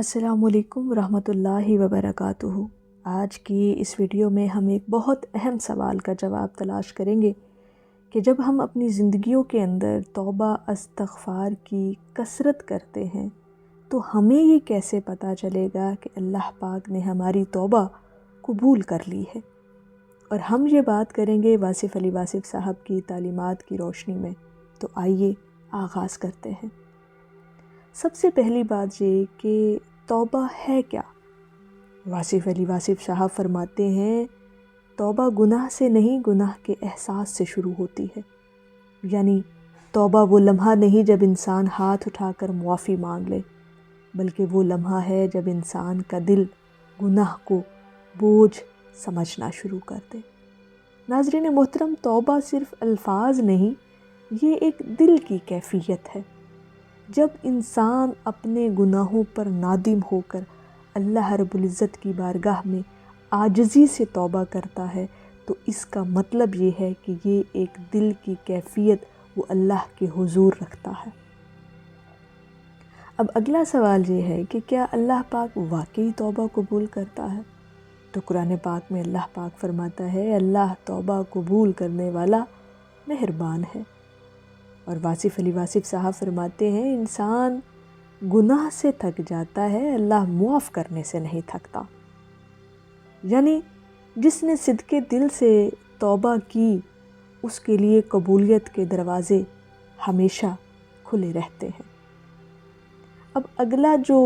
السلام علیکم ورحمۃ اللہ وبرکاتہ۔ آج کی اس ویڈیو میں ہم ایک بہت اہم سوال کا جواب تلاش کریں گے کہ جب ہم اپنی زندگیوں کے اندر توبہ استغفار کی کثرت کرتے ہیں تو ہمیں یہ کیسے پتہ چلے گا کہ اللہ پاک نے ہماری توبہ قبول کر لی ہے؟ اور ہم یہ بات کریں گے واصف علی واصف صاحب کی تعلیمات کی روشنی میں۔ تو آئیے آغاز کرتے ہیں۔ سب سے پہلی بات یہ کہ توبہ ہے کیا؟ واصف علی واصف صاحب فرماتے ہیں توبہ گناہ سے نہیں، گناہ کے احساس سے شروع ہوتی ہے۔ یعنی توبہ وہ لمحہ نہیں جب انسان ہاتھ اٹھا کر معافی مانگ لے، بلکہ وہ لمحہ ہے جب انسان کا دل گناہ کو بوجھ سمجھنا شروع کر دے۔ ناظرین محترم، توبہ صرف الفاظ نہیں، یہ ایک دل کی کیفیت ہے۔ جب انسان اپنے گناہوں پر نادم ہو کر اللہ رب العزت کی بارگاہ میں عاجزی سے توبہ کرتا ہے تو اس کا مطلب یہ ہے کہ یہ ایک دل کی کیفیت وہ اللہ کے حضور رکھتا ہے۔ اب اگلا سوال یہ ہے کہ کیا اللہ پاک واقعی توبہ قبول کرتا ہے؟ تو قرآن پاک میں اللہ پاک فرماتا ہے اللہ توبہ قبول کرنے والا مہربان ہے۔ اور واصف علی واصف صاحب فرماتے ہیں انسان گناہ سے تھک جاتا ہے، اللہ معاف کرنے سے نہیں تھکتا۔ یعنی جس نے صدقے دل سے توبہ کی اس کے لیے قبولیت کے دروازے ہمیشہ کھلے رہتے ہیں۔ اب اگلا جو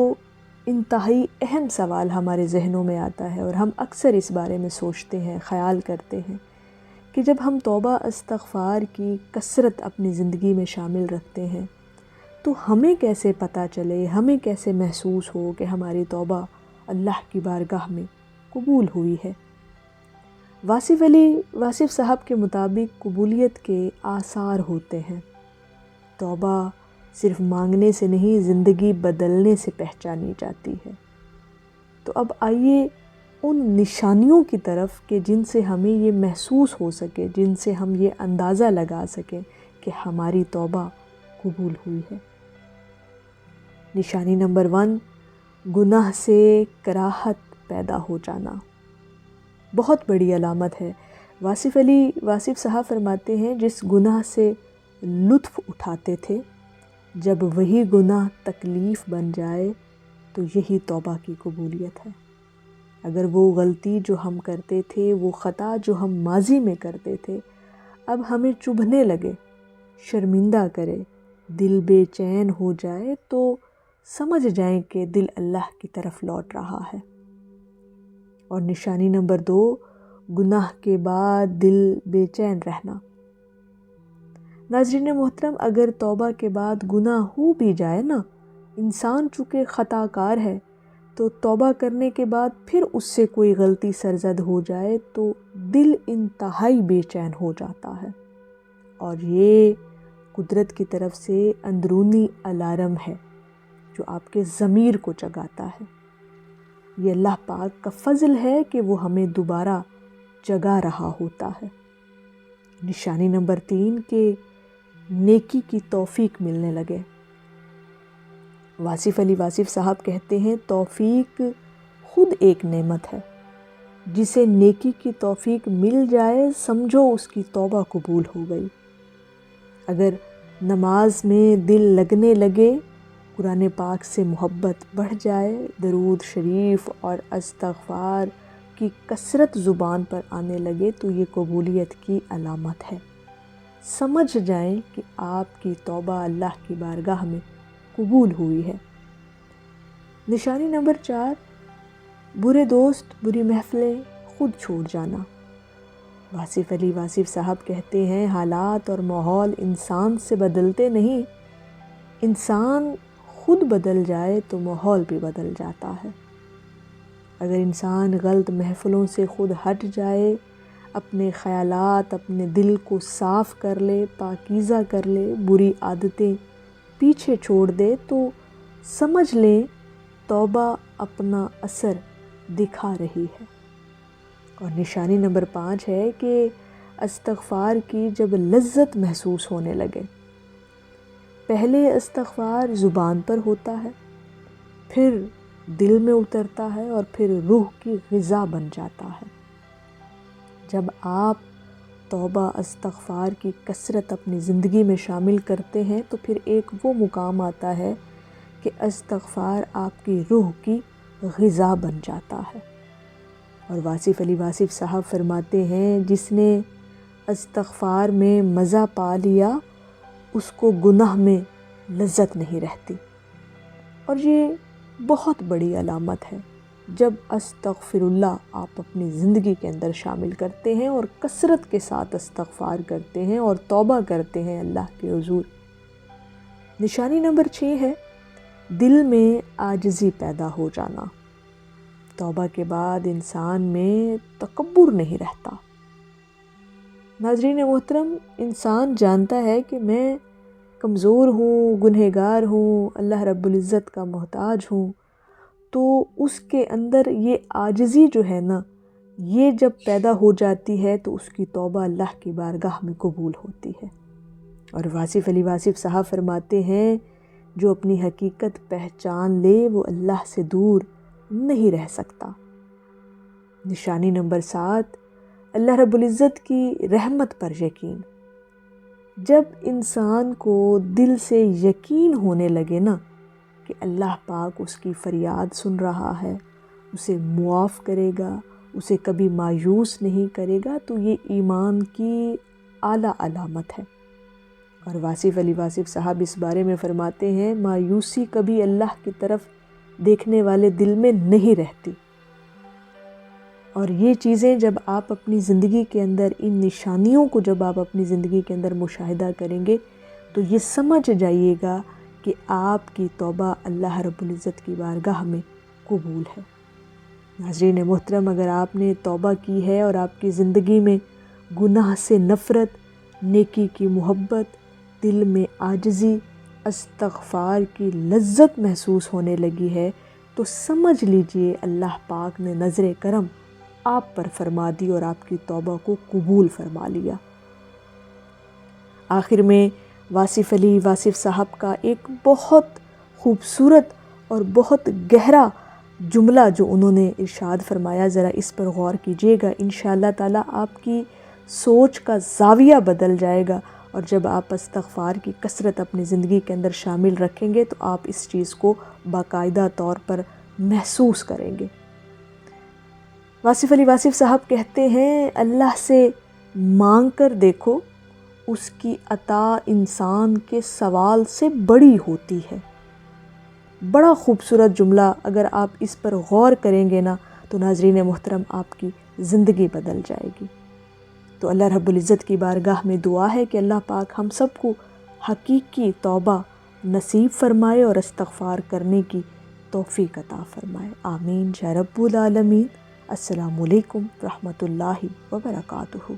انتہائی اہم سوال ہمارے ذہنوں میں آتا ہے اور ہم اکثر اس بارے میں سوچتے ہیں، خیال کرتے ہیں کہ جب ہم توبہ استغفار کی کثرت اپنی زندگی میں شامل رکھتے ہیں تو ہمیں کیسے پتہ چلے، ہمیں کیسے محسوس ہو کہ ہماری توبہ اللہ کی بارگاہ میں قبول ہوئی ہے؟ واصف علی واصف صاحب کے مطابق قبولیت کے آثار ہوتے ہیں۔ توبہ صرف مانگنے سے نہیں، زندگی بدلنے سے پہچانی جاتی ہے۔ تو اب آئیے ان نشانیوں کی طرف کہ جن سے ہمیں یہ محسوس ہو سکے، جن سے ہم یہ اندازہ لگا سکیں کہ ہماری توبہ قبول ہوئی ہے۔ نشانی نمبر 1، گناہ سے کراہت پیدا ہو جانا بہت بڑی علامت ہے۔ واصف علی واصف صاحب فرماتے ہیں جس گناہ سے لطف اٹھاتے تھے جب وہی گناہ تکلیف بن جائے تو یہی توبہ کی قبولیت ہے۔ اگر وہ غلطی جو ہم کرتے تھے، وہ خطا جو ہم ماضی میں کرتے تھے اب ہمیں چبھنے لگے، شرمندہ کرے، دل بے چین ہو جائے تو سمجھ جائیں کہ دل اللہ کی طرف لوٹ رہا ہے۔ اور نشانی نمبر 2، گناہ کے بعد دل بے چین رہنا۔ ناظرین محترم، اگر توبہ کے بعد گناہ ہو بھی جائے نا، انسان چونکہ خطا کار ہے تو توبہ کرنے کے بعد پھر اس سے کوئی غلطی سرزد ہو جائے تو دل انتہائی بے چین ہو جاتا ہے، اور یہ قدرت کی طرف سے اندرونی الارم ہے جو آپ کے ضمیر کو جگاتا ہے۔ یہ اللہ پاک کا فضل ہے کہ وہ ہمیں دوبارہ جگا رہا ہوتا ہے۔ نشانی نمبر 3 کہ نیکی کی توفیق ملنے لگے۔ واصف علی واصف صاحب کہتے ہیں توفیق خود ایک نعمت ہے، جسے نیکی کی توفیق مل جائے سمجھو اس کی توبہ قبول ہو گئی۔ اگر نماز میں دل لگنے لگے، قرآن پاک سے محبت بڑھ جائے، درود شریف اور استغفار کی کثرت زبان پر آنے لگے تو یہ قبولیت کی علامت ہے۔ سمجھ جائیں کہ آپ کی توبہ اللہ کی بارگاہ میں قبول ہوئی ہے۔ نشانی نمبر 4، برے دوست، بری محفلیں خود چھوڑ جانا۔ واصف علی واصف صاحب کہتے ہیں حالات اور ماحول انسان سے بدلتے نہیں، انسان خود بدل جائے تو ماحول بھی بدل جاتا ہے۔ اگر انسان غلط محفلوں سے خود ہٹ جائے، اپنے خیالات، اپنے دل کو صاف کر لے، پاکیزہ کر لے، بری عادتیں پیچھے چھوڑ دے تو سمجھ لیں توبہ اپنا اثر دکھا رہی ہے۔ اور نشانی نمبر 5 ہے کہ استغفار کی جب لذت محسوس ہونے لگے۔ پہلے استغفار زبان پر ہوتا ہے، پھر دل میں اترتا ہے اور پھر روح کی غذا بن جاتا ہے۔ جب آپ توبہ استغفار کی کثرت اپنی زندگی میں شامل کرتے ہیں تو پھر ایک وہ مقام آتا ہے کہ استغفار آپ کی روح کی غذا بن جاتا ہے۔ اور واصف علی واصف صاحب فرماتے ہیں جس نے استغفار میں مزہ پا لیا اس کو گناہ میں لذت نہیں رہتی۔ اور یہ بہت بڑی علامت ہے جب استغفر اللہ آپ اپنی زندگی کے اندر شامل کرتے ہیں اور کثرت کے ساتھ استغفار کرتے ہیں اور توبہ کرتے ہیں اللہ کے حضور۔ نشانی نمبر 6 ہے دل میں عاجزی پیدا ہو جانا۔ توبہ کے بعد انسان میں تکبر نہیں رہتا۔ ناظرین محترم، انسان جانتا ہے کہ میں کمزور ہوں، گنہگار ہوں، اللہ رب العزت کا محتاج ہوں، تو اس کے اندر یہ عاجزی جو ہے نا، یہ جب پیدا ہو جاتی ہے تو اس کی توبہ اللہ کی بارگاہ میں قبول ہوتی ہے۔ اور واصف علی واصف صاحب فرماتے ہیں جو اپنی حقیقت پہچان لے وہ اللہ سے دور نہیں رہ سکتا۔ نشانی نمبر 7 اللہ رب العزت کی رحمت پر یقین۔ جب انسان کو دل سے یقین ہونے لگے نا کہ اللہ پاک اس کی فریاد سن رہا ہے، اسے معاف کرے گا، اسے کبھی مایوس نہیں کرے گا، تو یہ ایمان کی اعلیٰ علامت ہے۔ اور واصف علی واصف صاحب اس بارے میں فرماتے ہیں مایوسی کبھی اللہ کی طرف دیکھنے والے دل میں نہیں رہتی۔ اور یہ چیزیں جب آپ اپنی زندگی کے اندر، ان نشانیوں کو جب آپ اپنی زندگی کے اندر مشاہدہ کریں گے تو یہ سمجھ جائیے گا کہ آپ کی توبہ اللہ رب العزت کی بارگاہ میں قبول ہے۔ ناظرین محترم، اگر آپ نے توبہ کی ہے اور آپ کی زندگی میں گناہ سے نفرت، نیکی کی محبت، دل میں عاجزی، استغفار کی لذت محسوس ہونے لگی ہے تو سمجھ لیجئے اللہ پاک نے نظر کرم آپ پر فرما دی اور آپ کی توبہ کو قبول فرما لیا۔ آخر میں واصف علی واصف صاحب کا ایک بہت خوبصورت اور بہت گہرا جملہ جو انہوں نے ارشاد فرمایا، ذرا اس پر غور کیجیے گا، انشاءاللہ تعالی آپ کی سوچ کا زاویہ بدل جائے گا، اور جب آپ استغفار کی کثرت اپنی زندگی کے اندر شامل رکھیں گے تو آپ اس چیز کو باقاعدہ طور پر محسوس کریں گے۔ واصف علی واصف صاحب کہتے ہیں اللہ سے مانگ کر دیکھو، اس کی عطا انسان کے سوال سے بڑی ہوتی ہے۔ بڑا خوبصورت جملہ، اگر آپ اس پر غور کریں گے نا تو ناظرین محترم آپ کی زندگی بدل جائے گی۔ تو اللہ رب العزت کی بارگاہ میں دعا ہے کہ اللہ پاک ہم سب کو حقیقی توبہ نصیب فرمائے اور استغفار کرنے کی توفیق عطا فرمائے۔ آمین یا رب العالمین۔ السلام علیکم ورحمۃ اللہ وبرکاتہ۔